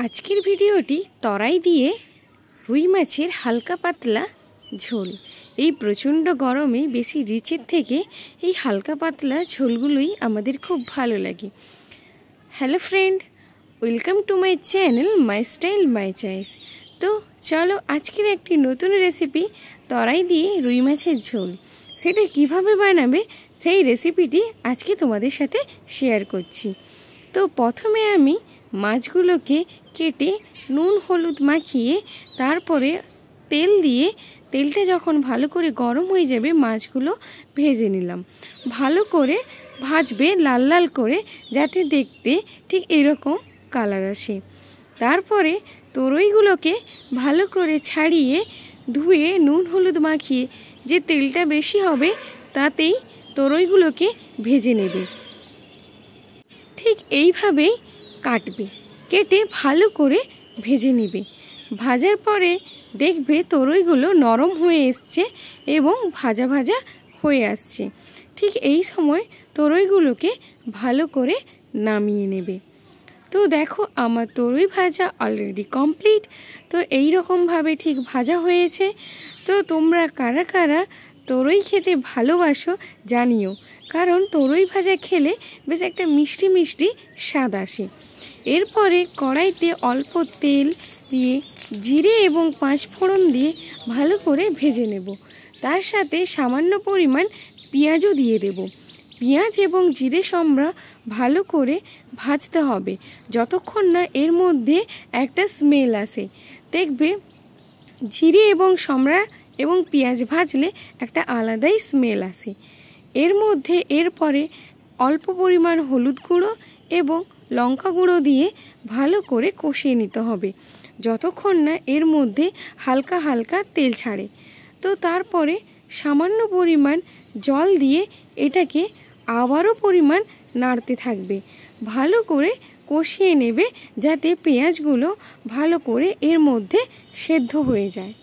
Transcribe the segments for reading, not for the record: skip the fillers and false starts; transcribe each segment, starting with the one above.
আজকের ভিডিওটি তরাই দিয়ে রুই মাছের হালকা পাতলা ঝোল। এই প্রচণ্ড গরমে বেশি রিচের থেকে এই হালকা পাতলা ঝোলগুলোই আমাদের খুব ভালো লাগে। Hello friend, welcome to my channel my style my choice. তো চলো আজকের একটি নতুন রেসিপি তরাই দিয়ে রুই মাছের ঝোল, সেটা কিভাবে বানাবে সেই রেসিপিটি আজকে তোমাদের সাথে শেয়ার করছি। তো প্রথমে আমি মাছগুলোকে কেটে নুন হলুদ মাখিয়ে তারপরে তেল দিয়ে, তেলটা যখন ভালো করে গরম হয়ে যাবে মাছগুলো ভেজে নিলাম। ভালো করে ভাজবে লাল লাল করে, যাতে দেখতে ঠিক এরকম কালার আসে। তারপরে তরইগুলোকে ভালো করে ছাড়িয়ে ধুয়ে নুন হলুদ মাখিয়ে যে তেলটা বেশি হবে তাতেই তরইগুলোকে ভেজে নেবে। ঠিক এইভাবেই কাটবে, কেটে ভালো করে ভেজে নেবে। ভাজার পরে দেখবে তরইগুলো নরম হয়ে এসছে এবং ভাজা ভাজা হয়ে আসছে। ঠিক এই সময় তরইগুলোকে ভালো করে নামিয়ে নেবে। তো দেখো আমার তরই ভাজা অলরেডি কমপ্লিট। তো এই রকমভাবে ঠিক ভাজা হয়েছে। তো তোমরা কারা কারা তরই খেতে ভালোবাসো জানিও, কারণ তরই ভাজা খেলে বেশ একটা মিষ্টি মিষ্টি স্বাদ আসে। এরপরে কড়াইতে অল্প তেল দিয়ে জিরে এবং 5 ফোড়ন দিয়ে ভালো করে ভেজে নেব। তার সাথে সামান্য পরিমাণ পেঁয়াজও দিয়ে দেব। পেঁয়াজ এবং জিরে সম্রা ভালো করে ভাজতে হবে যতক্ষণ না এর মধ্যে একটা স্মেল আসে। দেখবে জিরে এবং সম্রা এবং পেঁয়াজ ভাজলে একটা আলাদাই স্মেল আসে। এর মধ্যে এরপরে অল্প পরিমাণ হলুদ গুঁড়ো এবং লঙ্কা গুঁড়ো দিয়ে ভালো করে কষিয়ে নিতে হবে যতক্ষণ না এর মধ্যে হালকা হালকা তেল ছাড়ে। তো তারপরে সামান্য পরিমাণ জল দিয়ে এটাকে আবারও পরিমাণ নাড়তে থাকবে, ভালো করে কষিয়ে নেবে যাতে পেঁয়াজগুলো ভালো করে এর মধ্যে সেদ্ধ হয়ে যায়।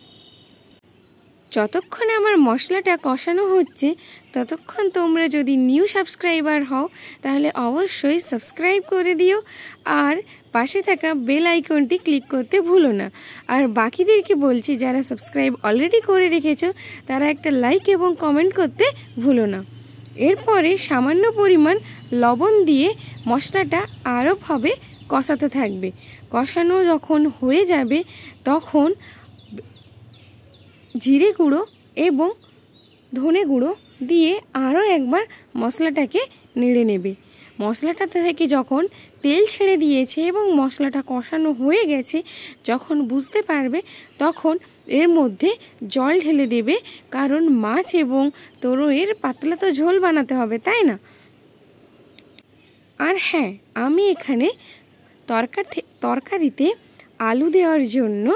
যতক্ষণ আমার মশলাটা কষানো হচ্ছে ততক্ষণ তোমরা যদি নিউ সাবস্ক্রাইবার হও তাহলে অবশ্যই সাবস্ক্রাইব করে দিও, আর পাশে থাকা বেল আইকনটি ক্লিক করতে ভুলো না। আর বাকিদেরকে বলছি যারা সাবস্ক্রাইব অলরেডি করে রেখেছো তারা একটা লাইক এবং কমেন্ট করতে ভুলো না। এরপরে সামান্য পরিমাণ লবণ দিয়ে মশলাটা আরও ভাবে কষাতে থাকবে। কষানো যখন হয়ে যাবে তখন জিরে গুঁড়ো এবং ধনে গুঁড়ো দিয়ে আরও একবার মশলাটাকে নেড়ে নেবে। মশলাটা থেকে যখন তেল ছেড়ে দিয়েছে এবং মশলাটা কষানো হয়ে গেছে, যখন বুঝতে পারবে তখন এর মধ্যে জল ঢেলে দেবে, কারণ মাছ এবং তরইয়ের পাতলা তো ঝোল বানাতে হবে, তাই না? আর হ্যাঁ, আমি এখানে তরকারিতে আলু দেওয়ার জন্য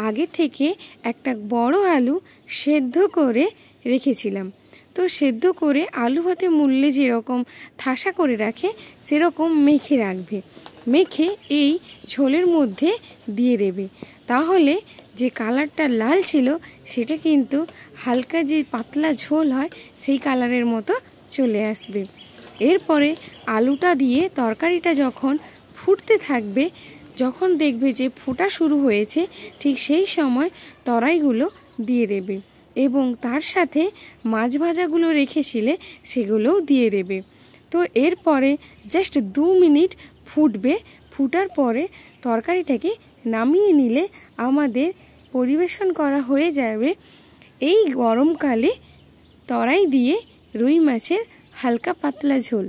আগে থেকে একটা বড় আলু সেদ্ধ করে রেখেছিলাম। তো সেদ্ধ করে আলু ভাতে মুড়লে যেরকম ঠাসা করে রাখে সেরকম মেখে রাখবে। মেখে এই ঝোলের মধ্যে দিয়ে দেবে, তাহলে যে কালারটা লাল ছিল সেটা কিন্তু হালকা যে পাতলা ঝোল হয় সেই কালারের মতো চলে আসবে। এরপরে আলুটা দিয়ে তরকারিটা যখন ফুটতে থাকবে, যখন দেখবে যে ফোটা শুরু হয়েছে ঠিক সেই সময় তরাইগুলো দিয়ে দেবে এবং তার সাথে মাছ ভাজাগুলো রেখেছিলে সেগুলোও দিয়ে দেবে। তো এরপরে জাস্ট 2 মিনিট ফুটবে। ফুটার পরে তরকারিটাকে নামিয়ে নিলে আমাদের পরিবেশন করা হয়ে যাবে এই গরমকালে তরাই দিয়ে রুই মাছের হালকা পাতলা ঝোল।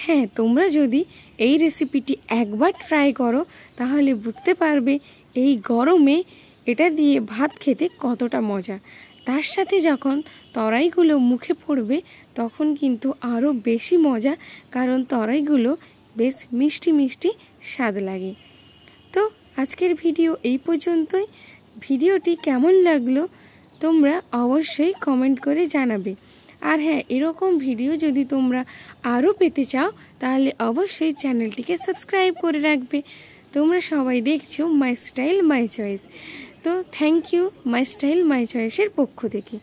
হ্যাঁ, তোমরা যদি এই রেসিপিটি একবার ট্রাই করো তাহলে বুঝতে পারবে এই গরমে এটা দিয়ে ভাত খেতে কতটা মজা। তার সাথে যখন তরাইগুলো মুখে পড়বে তখন কিন্তু আরও বেশি মজা, কারণ তরাইগুলো বেশ মিষ্টি মিষ্টি স্বাদ লাগে। তো আজকের ভিডিও এই পর্যন্তই। ভিডিওটি কেমন লাগলো তোমরা অবশ্যই কমেন্ট করে জানাবে। আর হ্যাঁ, এরকম ভিডিও যদি তোমরা আরও পেতে চাও তাহলে অবশ্যই চ্যানেলটিকে সাবস্ক্রাইব করে রাখবে। তোমরা সবাই দেখছো মাই স্টাইল মাই চয়েস। তো thank you my style my চয়েসের পক্ষ থেকে।